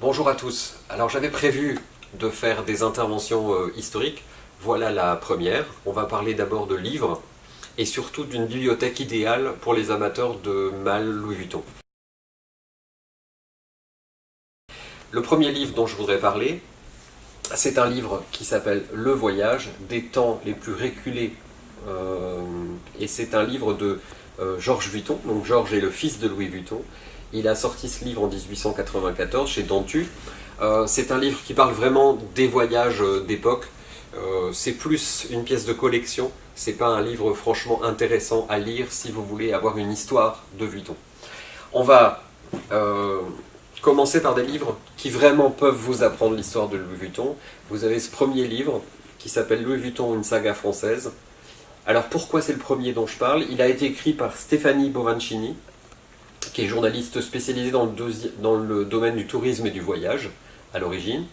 Bonjour à tous. Alors j'avais prévu de faire des interventions historiques. Voilà la première. On va parler d'abord de livres et surtout d'une bibliothèque idéale pour les amateurs de malles Louis Vuitton. Le premier livre dont je voudrais parler, c'est un livre qui s'appelle Le Voyage des temps les plus reculés. Et c'est un livre de Georges Vuitton. Donc Georges est le fils de Louis Vuitton. Il a sorti ce livre en 1894 chez Dantu. C'est un livre qui parle vraiment des voyages d'époque. C'est plus une pièce de collection. C'est pas un livre franchement intéressant à lire si vous voulez avoir une histoire de Vuitton. On va commencer par des livres qui vraiment peuvent vous apprendre l'histoire de Louis Vuitton. Vous avez ce premier livre qui s'appelle Louis Vuitton, une saga française. Alors pourquoi c'est le premier dont je parle? Il a été écrit par Stéphanie Borancini, qui est journaliste spécialisée dans le domaine du tourisme et du voyage à l'origine.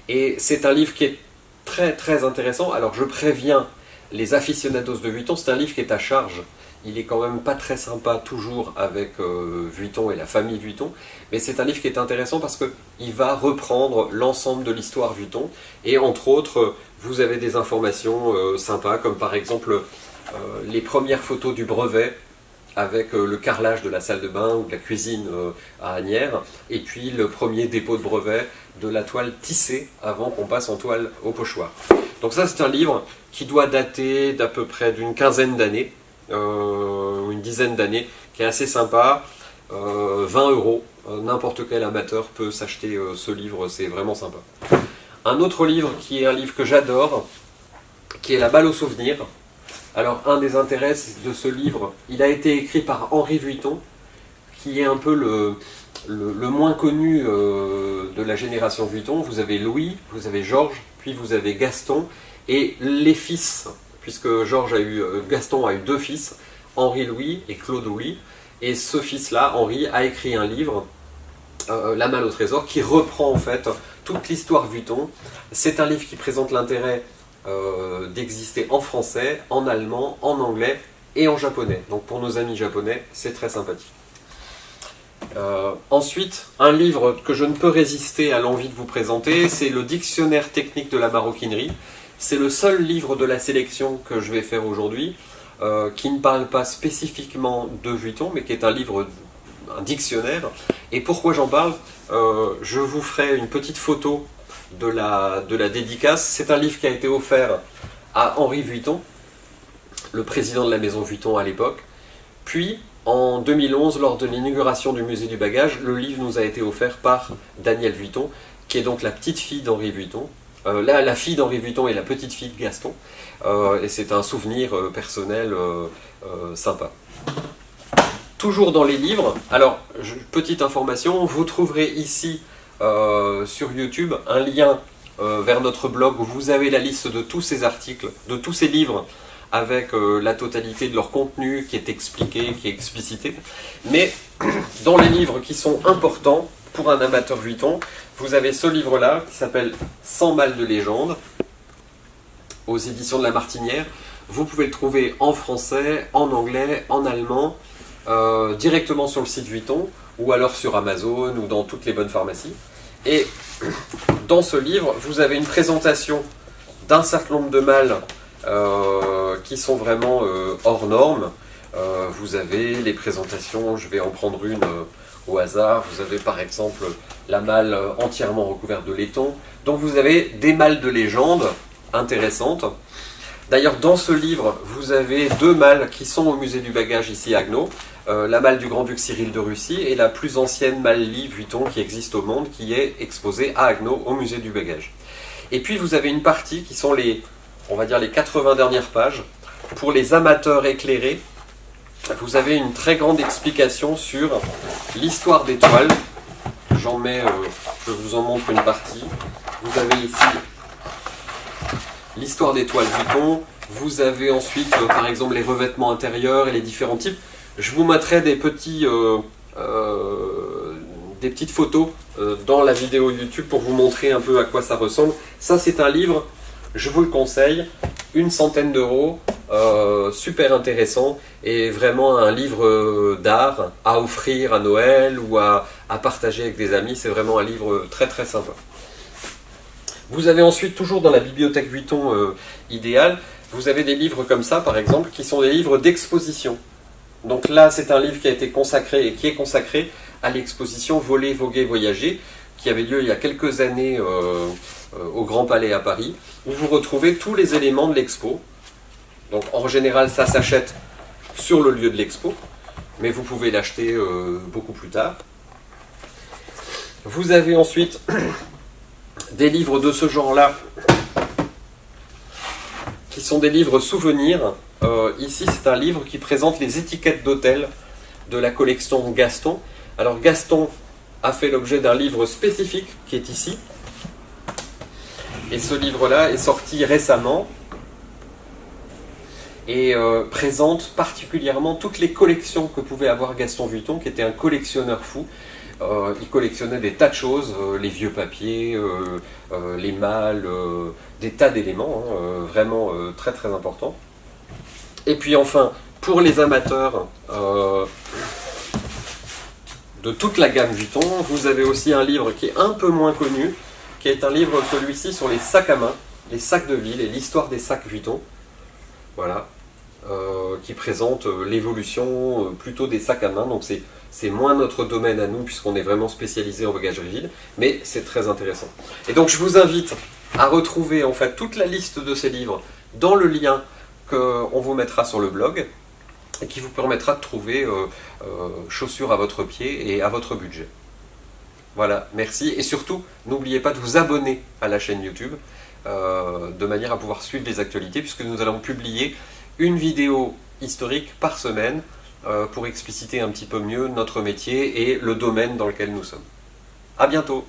Et c'est un livre qui est très très intéressant. Alors je préviens les aficionados de Vuitton, c'est un livre qui est à charge. Il est quand même pas très sympa toujours avec Vuitton et la famille Vuitton, mais c'est un livre qui est intéressant parce qu'il va reprendre l'ensemble de l'histoire Vuitton, et entre autres, vous avez des informations sympas, comme par exemple les premières photos du brevet, avec le carrelage de la salle de bain ou de la cuisine à Asnières, et puis le premier dépôt de brevet de la toile tissée avant qu'on passe en toile au pochoir. Donc ça c'est un livre qui doit dater d'à peu près d'une quinzaine d'années, une dizaine d'années, qui est assez sympa, 20 €, n'importe quel amateur peut s'acheter ce livre, c'est vraiment sympa. Un autre livre qui est un livre que j'adore, qui est La Balle aux souvenirs. Alors un des intérêts de ce livre, il a été écrit par Henri Vuitton, qui est un peu le moins connu de la génération Vuitton. Vous avez Louis, vous avez Georges, puis vous avez Gaston, et les fils, puisque Gaston a eu deux fils, Henri-Louis et Claude-Louis, et ce fils-là, Henri, a écrit un livre, La Malle au trésor, qui reprend en fait toute l'histoire Vuitton. C'est un livre qui présente l'intérêt d'exister en français, en allemand, en anglais et en japonais. Donc pour nos amis japonais, c'est très sympathique. Ensuite, un livre que je ne peux résister à l'envie de vous présenter, c'est le Dictionnaire technique de la maroquinerie. C'est le seul livre de la sélection que je vais faire aujourd'hui, qui ne parle pas spécifiquement de Vuitton, mais qui est un dictionnaire. Et pourquoi j'en parle? Je vous ferai une petite photo de la dédicace. C'est un livre qui a été offert à Henri Vuitton, le président de la maison Vuitton à l'époque. Puis, en 2011, lors de l'inauguration du musée du bagage, le livre nous a été offert par Danielle Vuitton, qui est donc la petite fille d'Henri Vuitton. La fille d'Henri Vuitton et la petite fille de Gaston. Et c'est un souvenir personnel sympa. Toujours dans les livres, alors, petite information, vous trouverez ici sur YouTube un lien vers notre blog où vous avez la liste de tous ces articles, de tous ces livres, avec la totalité de leur contenu qui est expliqué, qui est explicité. Mais dans les livres qui sont importants pour un amateur Vuitton, vous avez ce livre-là qui s'appelle 100 malles de légende, aux éditions de La Martinière. Vous pouvez le trouver en français, en anglais, en allemand, directement sur le site Vuitton, ou alors sur Amazon, ou dans toutes les bonnes pharmacies. Et dans ce livre, vous avez une présentation d'un certain nombre de malles qui sont vraiment hors normes. Vous avez les présentations, je vais en prendre une au hasard. Vous avez par exemple la malle entièrement recouverte de laiton. Donc vous avez des malles de légende intéressantes. D'ailleurs, dans ce livre, vous avez deux malles qui sont au musée du bagage ici à Haguenau. La malle du grand-duc Cyril de Russie et la plus ancienne malle Louis Vuitton qui existe au monde, qui est exposée à Haguenau au musée du bagage. Et puis vous avez une partie qui sont on va dire les 80 dernières pages. Pour les amateurs éclairés, vous avez une très grande explication sur l'histoire des toiles. Je vous en montre une partie. Vous avez ici l'histoire des toiles Vuitton. Vous avez ensuite, par exemple, les revêtements intérieurs et les différents types. Je vous mettrai des petites photos dans la vidéo YouTube pour vous montrer un peu à quoi ça ressemble. Ça, c'est un livre, je vous le conseille, une centaine d'euros, super intéressant et vraiment un livre d'art à offrir à Noël ou à à partager avec des amis. C'est vraiment un livre très très sympa. Vous avez ensuite, toujours dans la bibliothèque Vuitton idéale, vous avez des livres comme ça, par exemple, qui sont des livres d'exposition. Donc là, c'est un livre qui a été consacré et qui est consacré à l'exposition Voler, Voguer, Voyager, qui avait lieu il y a quelques années au Grand Palais à Paris, où vous retrouvez tous les éléments de l'expo. Donc en général, ça s'achète sur le lieu de l'expo, mais vous pouvez l'acheter beaucoup plus tard. Vous avez ensuite des livres de ce genre-là, qui sont des livres souvenirs. Ici, c'est un livre qui présente les étiquettes d'hôtel de la collection Gaston. Alors Gaston a fait l'objet d'un livre spécifique qui est ici. Et ce livre-là est sorti récemment et présente particulièrement toutes les collections que pouvait avoir Gaston Vuitton, qui était un collectionneur fou. Il collectionnait des tas de choses, les vieux papiers, les malles, des tas d'éléments, vraiment très très importants. Et puis enfin, pour les amateurs de toute la gamme Vuitton, vous avez aussi un livre qui est un peu moins connu, qui est un livre, celui-ci, sur les sacs à main, les sacs de ville et l'histoire des sacs Vuitton. Voilà. Qui présente l'évolution plutôt des sacs à main. Donc c'est moins notre domaine à nous, puisqu'on est vraiment spécialisé en bagage rigide, mais c'est très intéressant. Et donc je vous invite à retrouver en fait toute la liste de ces livres dans le lien qu'on vous mettra sur le blog, et qui vous permettra de trouver chaussures à votre pied et à votre budget. Voilà, merci. Et surtout, n'oubliez pas de vous abonner à la chaîne YouTube, de manière à pouvoir suivre les actualités, puisque nous allons publier une vidéo historique par semaine pour expliciter un petit peu mieux notre métier et le domaine dans lequel nous sommes. À bientôt!